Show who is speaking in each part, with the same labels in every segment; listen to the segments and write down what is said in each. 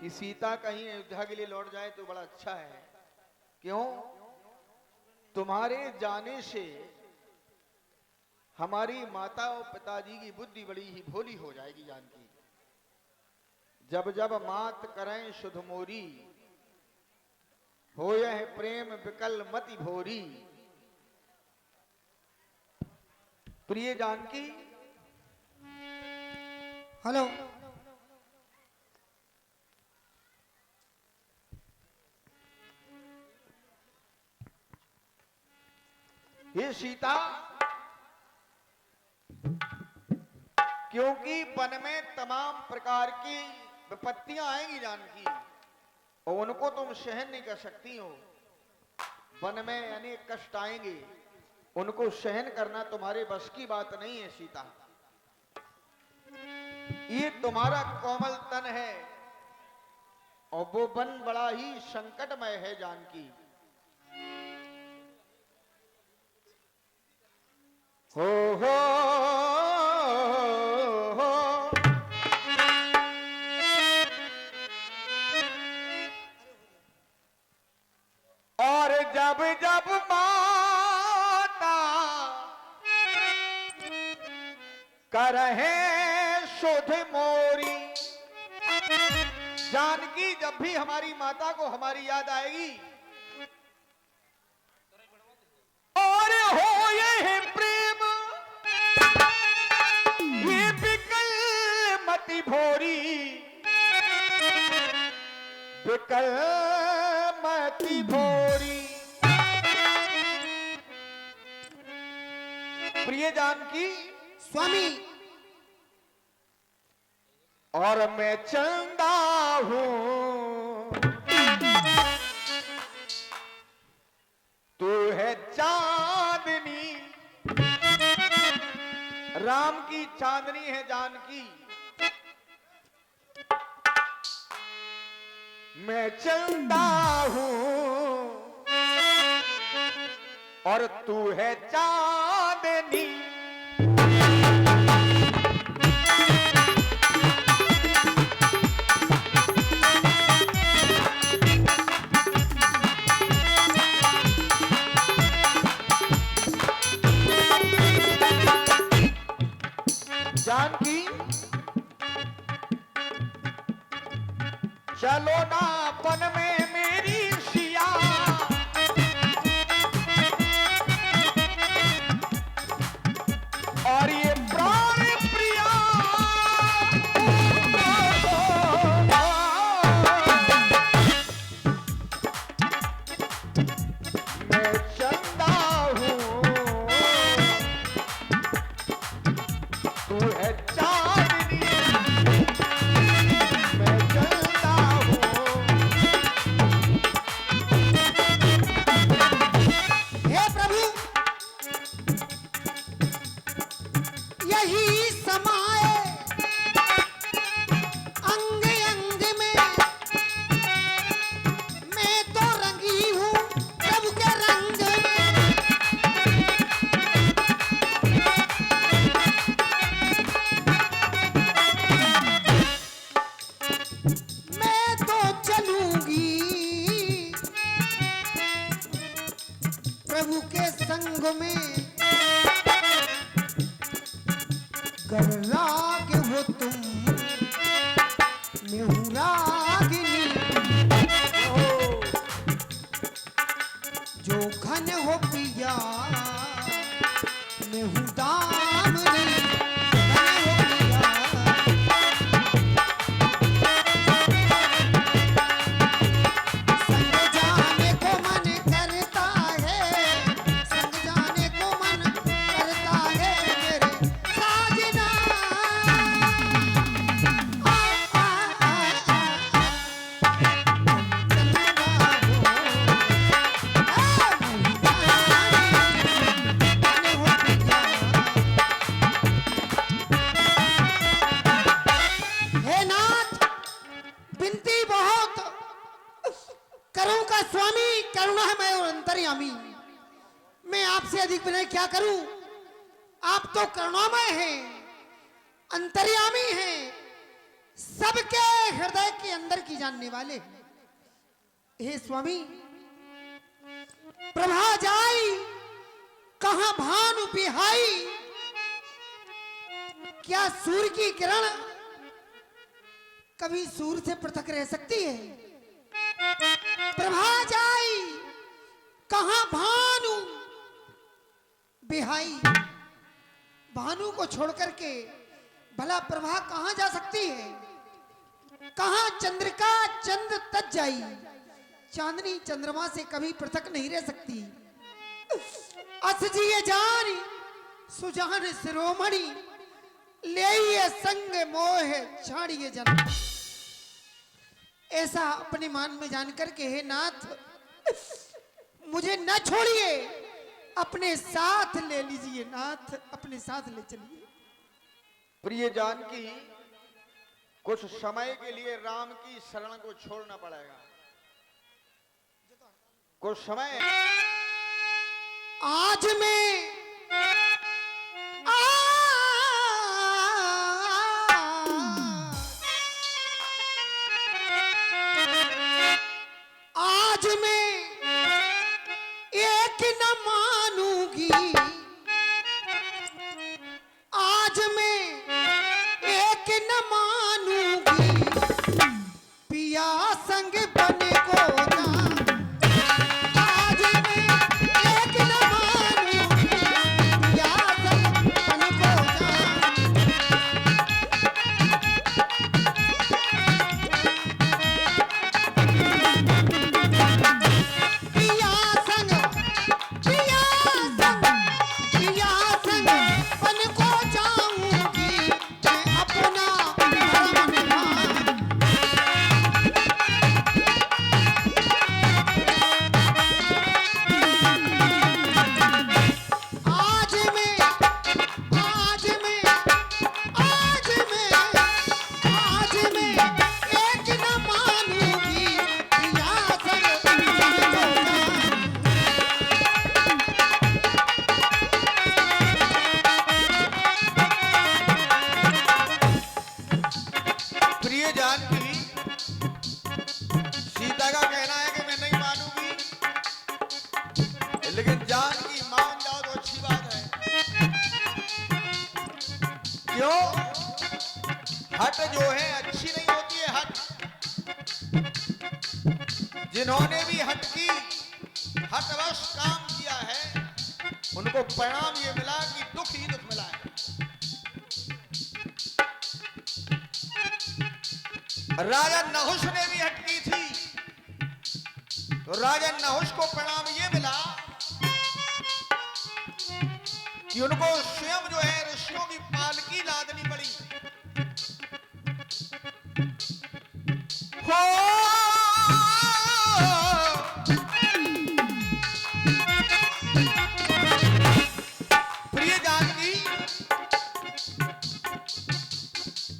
Speaker 1: कि सीता कहीं अयोध्या के लिए लौट जाए तो बड़ा अच्छा है। क्यों? तुम्हारे जाने से हमारी माता और पिताजी की बुद्धि बड़ी ही भोली हो जाएगी जानकी। जब जब मात करें शुद्ध मोरी, हो यह प्रेम विकल मति भोरी। प्रिय जानकी।
Speaker 2: हेलो।
Speaker 1: हे सीता, क्योंकि वन में तमाम प्रकार की विपत्तियां आएंगी जानकी, और उनको तुम सहन नहीं कर सकती हो। वन में अनेक कष्ट आएंगे, उनको सहन करना तुम्हारे बस की बात नहीं है सीता। ये तुम्हारा कोमल तन है और वो वन बड़ा ही संकटमय है जानकी। हो हो और जब जब माता करहे शुद्ध मोरी। जानकी, जब भी हमारी माता को हमारी याद आएगी और हो ये प्रेम ये विकल मति भोरी, विकल मति भोरी। प्रिय जानकी।
Speaker 2: स्वामी।
Speaker 1: और मैं चंदा हूं, तू है चांदनी। राम की चांदनी है जानकी। मैं चंदा हूं और तू है चांदनी। जानकी, चलो ना वन में मेरी सिया, और ये प्राण प्रिया। मैं चंदा हूं, तू है चांदनी। मैं चंदा हूं।
Speaker 2: हे प्रभु, यही समाए अंग अंग में। मैं तो रंगी हूँ प्रभु के रंग में। मैं तो चलूंगी प्रभु के संग में। कर लागे हो तुम, मैं हूँ रागिनी। जो घन हो पिया, मैं हूँ दामनी। घन हो पिया, संग जाने को मन करता है, संग जाने को मन करता है मेरे साजना। आ, आ, आ, आ, हे नाथ, बिनती बहुत करूं का स्वामी, करुणा है मैं और अंतर्यामी। मैं आपसे अधिक विनय क्या करूं? आप तो करुणामय हैं, अंतर्यामी हैं, सबके हृदय के अंदर की जानने वाले हैं। हे स्वामी, प्रभा जाई कहां भानु बिहाई, क्या सूर्य की किरण कभी सूर्य से पृथक रह सकती है? प्रभा जाई कहां भानु बिहाई, भानु को छोड़कर के भला प्रभा कहां जा सकती है? कहां चंद्रिका चंद्र तज जाई, चांदनी चंद्रमा से कभी पृथक नहीं रह सकती। असजिए जान सुजान शिरोमणि, ले संग मोह छाड़िए जन। ऐसा अपने मान में जानकर के हे नाथ, मुझे न छोड़िए, अपने साथ ले लीजिए नाथ, अपने साथ ले चलिए।
Speaker 1: प्रिय जानकी, कुछ समय के लिए राम की शरण को छोड़ना पड़ेगा। कुछ समय
Speaker 2: आज मैं आज मैं एक न मानूंगी, आज मैं एक न मानूंगी, पिया संग बने को ना। आज मैं एक न मानूंगी, पिया संग बने को ना। पिया संग, पिया संग, पिया संग बन को जाऊंगी, मैं अपना धर्म निभाऊं। आज मैं, आज मैं, आज मैं, आज मैं एक न मानूंगी, पिया संग बन को जाऊं।
Speaker 1: प्रिय जानकी, सीता का कहना है कि मैं नहीं मानूंगी, लेकिन जानकी मान जाओ तो अच्छी बात है। क्यों? हट जो है अच्छी नहीं होती है। हट, जिन्होंने भी हट की, हटवश काम किया है, उनको परिणाम ये मिला कि दुख ही दुख मिला है। राजा नहुष ने भी हट की थी, तो राजा नहुष को परिणाम ये मिला कि उनको स्वयं जो है ऋषियों की पालकी लादनी पड़ी। हो प्रिय जानकी,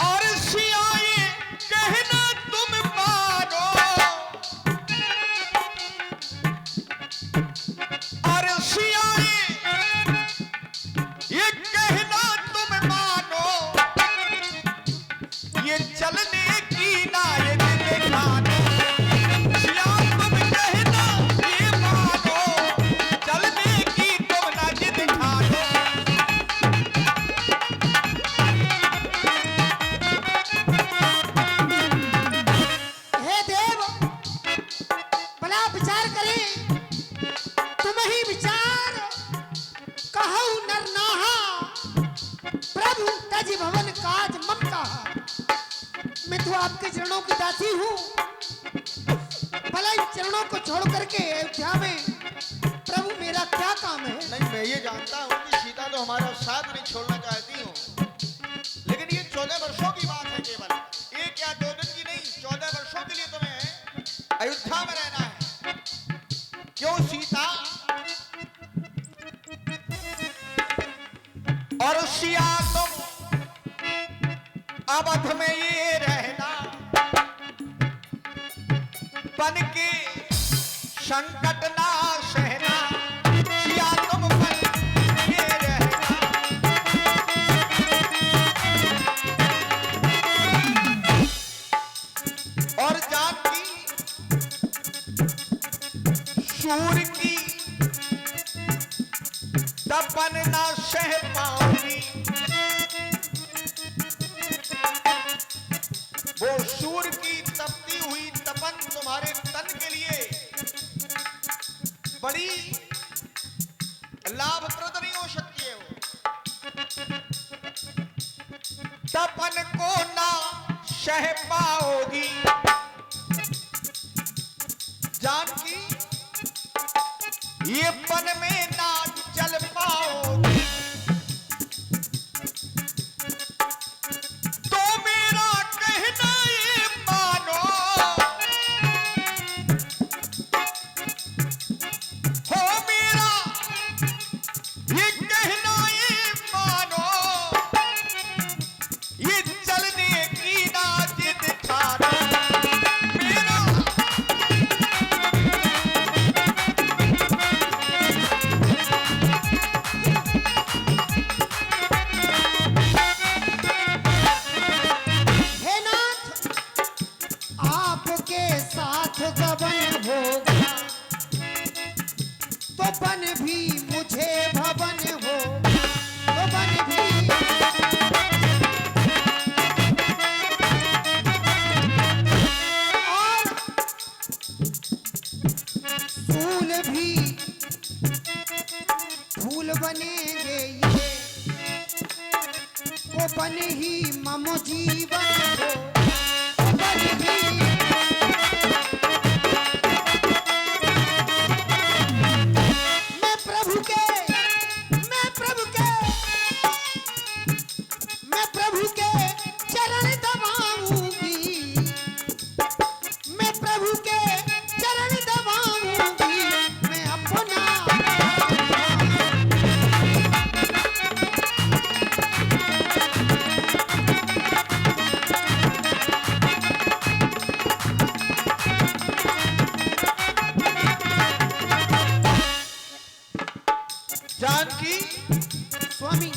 Speaker 1: और सियाए कहना तुम मानो, और सियाए ये कहना तुम मानो, ये चलने की ना ये दिखानो। सिया तुम कहना ये मानो, चलने की तुम ना ये दिखानो।
Speaker 2: हे देव, भला विचार करें, तुम ही विचार कहु नर नाहा, प्रभु तज भवन काज मम कहा। मैं तो आपके चरणों की दासी हूँ, भला इन चरणों को छोड़ करके अयोध्या में प्रभु मेरा क्या काम है?
Speaker 1: नहीं, मैं ये जानता हूँ कि सीता तो हमारा साथ नहीं छोड़ना चाहती हूँ, लेकिन ये 14 वर्षों की बात है केवल। एक या 2 दिन की नहीं, 14 वर्षों के लिए तुम्हें अयोध्या में रहना है। क्यों सीता? और सिया तुम अवध में ये रहना, बन के संकट ना सहना। सिया तुम बन के रहना, जानकी शूर की तपन ना सह पाऊंगी। वो शूर की तपती हुई तपन तुम्हारे तन के लिए बड़ी लाभप्रद नहीं हो सकती है। वो तपन को ना सह पाओगी जानकी, ये पन में ना चल पाओगी। तो मेरा कहना ये मानो, हो मेरा ये कहना ये मानो, ये चलने की ना जिद ठानो। मेरा
Speaker 2: हे नाथ, आपके साथ गबन होगा तो बन भी मुझे भवन हो, तो बन भी और फूल भी फूल बनेंगे ये, वो बन ही मम जीवन हो, वो बन ही मैं प्रभु के मैं प्रभु के मैं प्रभु के चरण दबाऊंगी, मैं प्रभु के चरण दबाऊंगी, मैं अपना
Speaker 1: जानकी
Speaker 2: स्वामी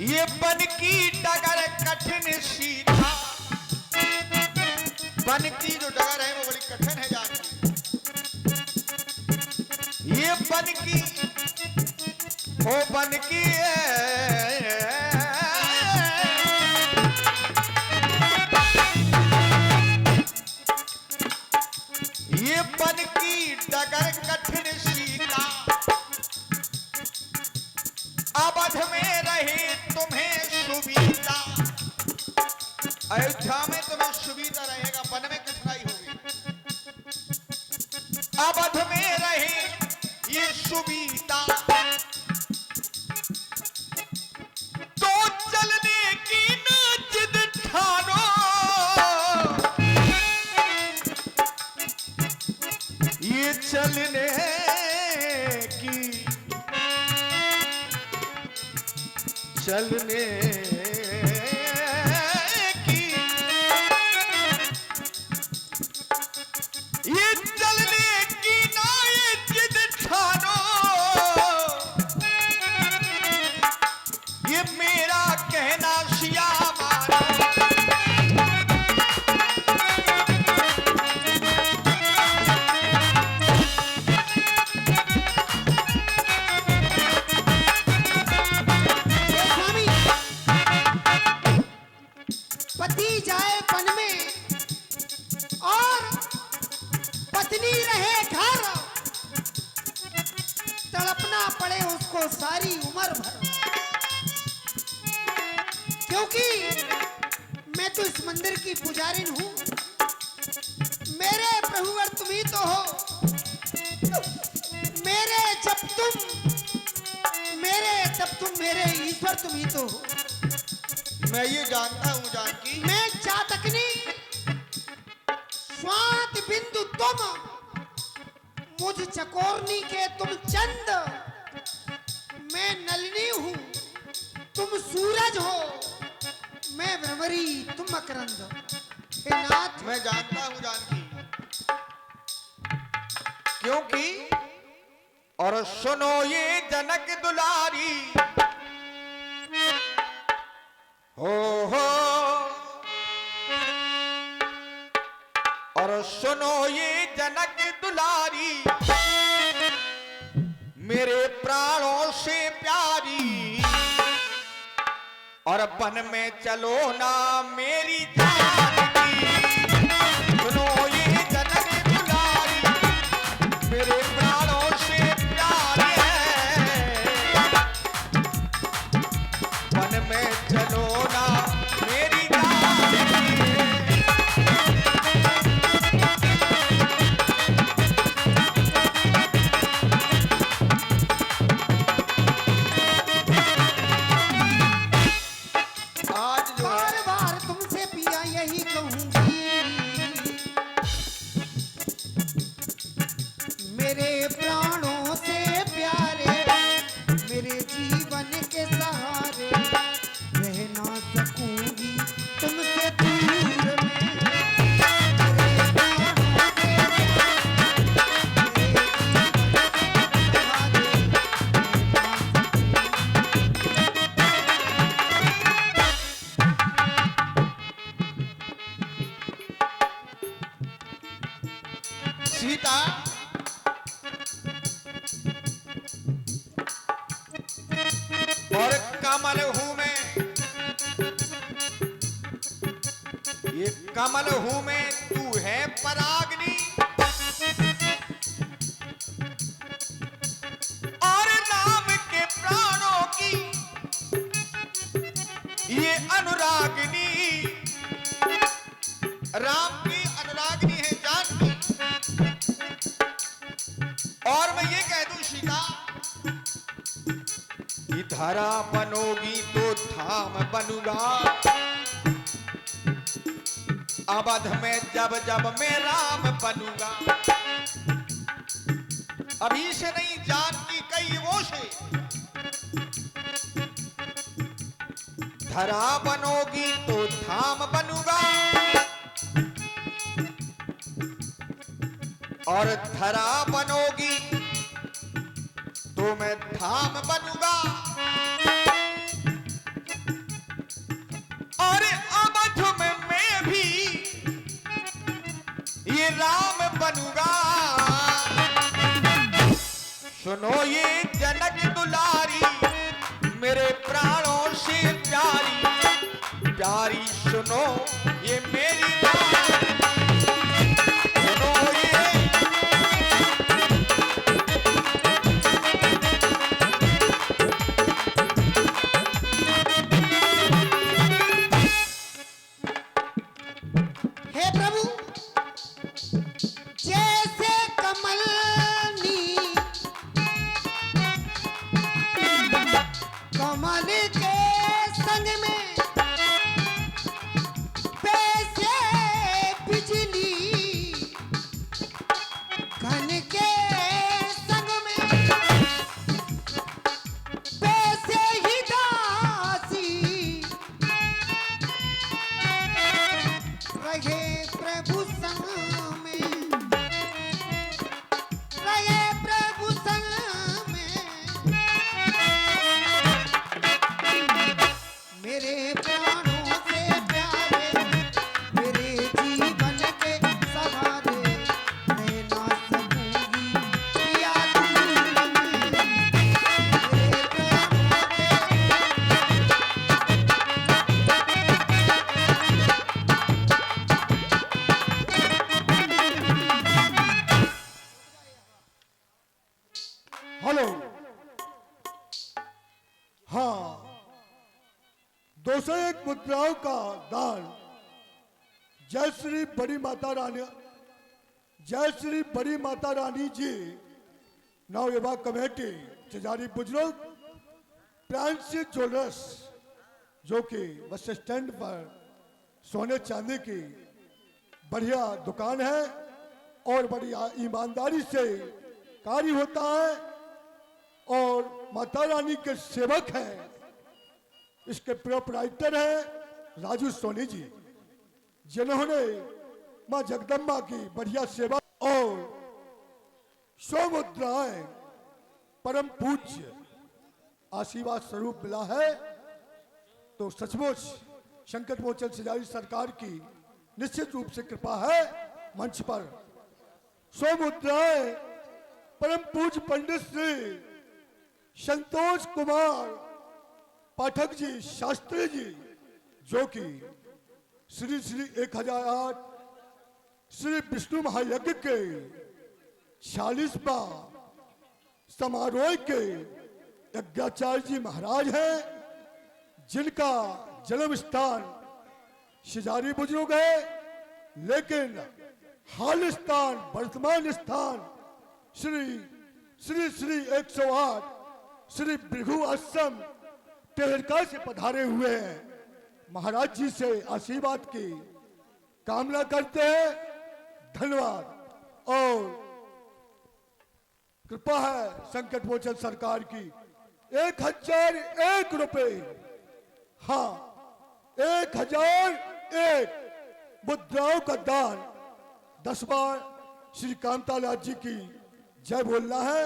Speaker 1: ये बन की डगर कठिन सीधा, बन की जो डगर है वो बड़ी कठिन है जानकी। ये बन की ओ बन की ये बन की डगर कठिन सीधा, अवध में रहे तुम्हें सुविधा। अयोध्या में तुम्हें सुविधा रहेगा, वन में कठिनाई होगी। अवध में रहे ये सुविधा, तो चलने की न जिद ठानो। ये चलने की चलने की ये चलने की ना ये जिद ठानो। ये मेरा कहना सिया मानो।
Speaker 2: स्वामी पति जाए वन में और पत्नी रहे घर, तड़पना पड़े उसको सारी उम्र भर, क्योंकि मैं तो इस मंदिर की पुजारिन हूं। मेरे प्रभुवर तुम ही तो हो, मेरे जब तुम मेरे ईश्वर तुम ही तो हो।
Speaker 1: मैं ये जानता हूँ जानकी,
Speaker 2: मैं चातकनी स्वात बिंदु तुम, मुझ चकोरनी के तुम चंद, मैं नलिनी हूँ तुम सूरज हो, मैं भ्रमरी तुम मकरंद। हे नाथ
Speaker 1: मैं जानता हूँ जानकी, क्योंकि और सुनो ये जनक दुलारी, हो और सुनो ये जनक दुलारी, मेरे प्राणों से प्यारी, और वन में चलो ना मेरी जान की। सुनो ये जनक दुलारी, मेरे प्राणों से प्यारी है, वन में चलो ना मेरी जान की। आज जो है
Speaker 2: बार बार तुमसे पिया यही कहूंगी, मेरे प्राणों से प्यारे, मेरे जीवन के सहारे, रह ना सकूंगी तुमसे दूर में। मेरे प्राणों से प्यारे, मेरे जीवन
Speaker 1: सीता, और कमल हूं मैं, ये कमल हूं मैं, तू है परागनी, और नाम के प्राणों की ये अनुरागिनी, राम की अनुरागिनी है जानकी। और मैं ये कह दूं सीता, कि धरा बनोगी तो धाम बनूंगा, अवध में जब जब मैं राम बनूंगा। अभी से नहीं, जानकी कई वो से, धरा बनोगी तो धाम बनूंगा, और धरा बनोगी तो मैं धाम बनूंगा, और अवध में मैं भी ये राम बनूंगा। सुनो ये जनक दुलारी, मेरे प्राणों से प्यारी, प्यारी सुनो ये मेरी बात। सुनो ये
Speaker 2: हे प्रभु, जैसे कमल नी कमल के संग में, वैसे बिजली घन के संग में, वैसे ही दासी रहे प्रभु संग में, रहे प्रभु संग में। मेरे प्राणों से प्यारे, मेरे जीवन के सहारे, मैं ना सकूंगी पिया दूर में। मेरे प्राणों से
Speaker 3: हेलो, हाँ, 201 मुद्राओं का दान जय श्री बड़ी माता रानी, जय श्री बड़ी माता रानी जी नव विवाह कमेटी पुजारी बुजुर्ग फ्रांसिस ज्वेलर्स, जो कि बस स्टैंड पर सोने चांदी की बढ़िया दुकान है और बढ़िया ईमानदारी से कार्य होता है, और माता रानी के सेवक हैं। इसके प्रोपराइटर हैं राजू सोनी जी, जिन्होंने मां जगदम्बा की बढ़िया सेवा और 100 मुद्राएं परम पूज्य आशीर्वाद स्वरूप मिला है। तो सचमुच संकट मोचन सिजारी सरकार की निश्चित रूप से कृपा है। मंच पर 100 मुद्राएं परम पूज्य पंडित श्री संतोष कुमार पाठक जी शास्त्री जी, जो कि श्री श्री 1008 श्री विष्णु महायज्ञ के 40वां समारोह के यज्ञाचार्य जी महाराज हैं, जिनका जन्म स्थान शिजारी बुजुर्ग है, लेकिन हाल स्थान वर्तमान स्थान श्री श्री श्री 108 श्री भृगु आश्रम टेहरका से पधारे हुए हैं। महाराज जी से आशीर्वाद की कामना करते हैं। धन्यवाद। और कृपा है संकट मोचन सरकार की 1001 रुपए, हाँ 1001 मुद्राओं का दान 10 बार श्री कामतालाल जी की जय बोलना है।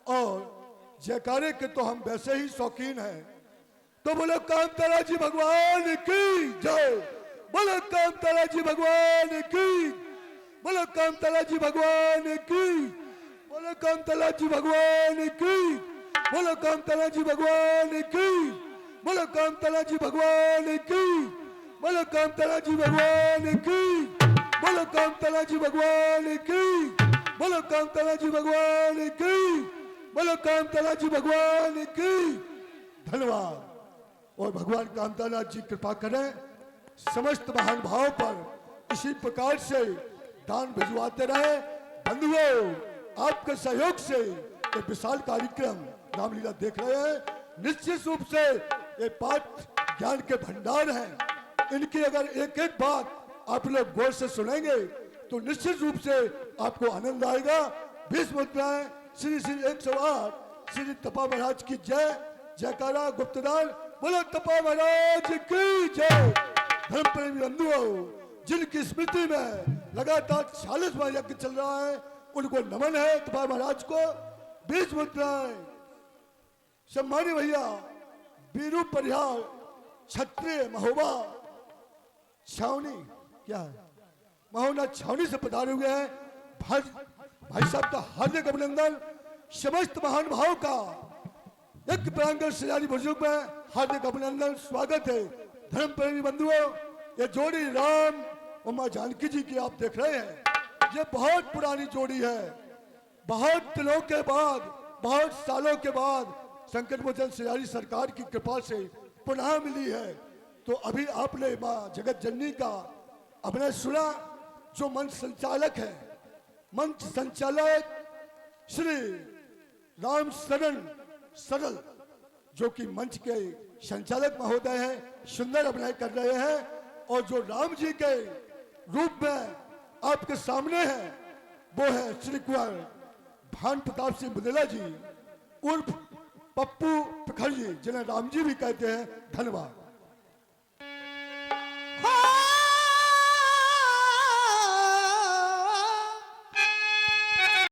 Speaker 3: और जयकारे के तो हम वैसे ही शौकीन हैं, तो बोलो कामतालाल जी भगवान की जय, बोलो कामतालाल जी भगवान की, बोलो कामतालाल जी भगवान की, बोलो कामतालाल जी भगवान की, बोलो कामतालाल जी भगवान की, बोलो कामतालाल जी भगवान की, बोलो कामतालाल जी भगवान की, बोलो कामतालाल जी भगवान की, बोलो कामतालाल जी भगवान की, बोलो कामतालाल जी भगवान की। धन्यवाद। और भगवान कामतालाल जी कृपा करें समस्त महान भाव पर इसी प्रकार से दान भिजवाते रहे। बंधुओं, आपके सहयोग से ये विशाल कार्यक्रम रामलीला देख रहे हैं। निश्चित रूप से ये पाठ ज्ञान के भंडार हैं। इनकी अगर एक एक बात आप लोग गौर से सुनेंगे तो निश्चित रूप से आपको आनंद आएगा। 20 मुद्राएं श्री श्री 108 श्री तपा महाराज की जय, जयकारा गुप्तदान, बोलो तपा महाराज की जय। धर्म प्रेमी बंधुओं, जिनकी स्मृति में लगातार 40वां यज्ञ चल रहा है, उनको नमन है। तपा महाराज को 20 मुद्राएं। सम्मानी भैया बीरू परिहार क्षत्रिय महोबा छावनी, क्या है महोना छावनी से पधारे हुए हैं। भाई साहब का हार्दिक अभिनंदन। समस्त महान भाव का यज्ञ प्रांगण शिजारी बुजुर्ग में हार्दिक अभिनंदन, स्वागत है। धर्म प्रेमी बंधुओं, ये जोड़ी राम और मां जानकी जी की आप देख रहे हैं। ये बहुत पुरानी जोड़ी है। बहुत दिनों के बाद, बहुत सालों के बाद संकट मोचन शिजारी सरकार की कृपा से पुनः मिली है। तो अभी आपने मां जगत जननी का अभिनय सुना। जो मंच संचालक है, मंच संचालक श्री राम शरण सरल, जो कि मंच के संचालक महोदय हैं, सुंदर अभिनय कर रहे हैं। और जो राम जी के रूप में आपके सामने है, वो है श्री कुंवर भान प्रताप सिंह बुदेला जी उर्फ पप्पू प्रखर जी, जिन्हें राम जी भी कहते हैं। धन्यवाद।